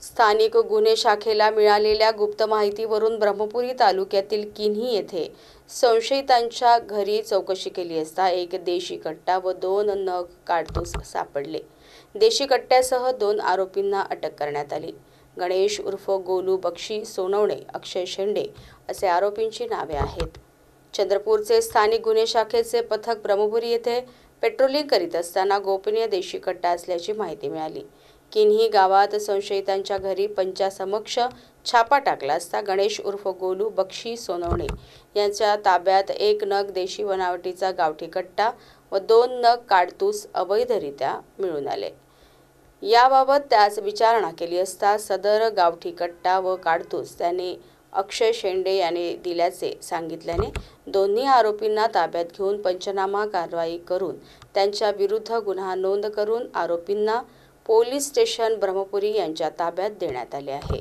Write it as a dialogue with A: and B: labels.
A: स्थानिक गुन्हे शाखेला मिळालेल्या गुप्त माहितीवरून ब्रह्मपुरी तालुक्यातील किन्ही येथे संशयितांच्या घरी चौकशी केली असता एक देशी कट्टा व 2 नग काडतूस सापडले। देशी कट्ट्यासह 2 आरोपींना अटक करण्यात आली। गणेश उर्फ गोलू बक्षी सोनवणे, अक्षय शेंडे असे आरोपींची नावे आहेत। चंद्रपूरचे स्थानिक गुन्हे शाखेचे पथक ब्रह्मपुरी येथे पेट्रोलिंग करीत असताना गोपनीय देशी कट्टा असल्याची माहिती मिळाली। किन्ही गावात संशयितांच्या घरी पंचासमक्ष छापा टाकला असता गणेश उर्फ गोलू बक्षी सोनवणे यांच्या ताब्यात 1 नग देशी बनावटीचा गावठी कट्टा व 2 नग काडतूस अवैधरित्या मिळून आले। याबाबत त्याच विचारणा केली असता सदर गावठी कट्टा व काडतूस त्याने अक्षय शेंडे याने दिल्याचे सांगितल्याने दोन्ही आरोपींना ताब्यात घेऊन पंचनामा कारवाई करून त्यांच्या विरुद्ध गुन्हा नोंद करून आरोपींना पोलीस स्टेशन ब्रह्मपुरी यांच्या ताब्यात देण्यात आले आहे।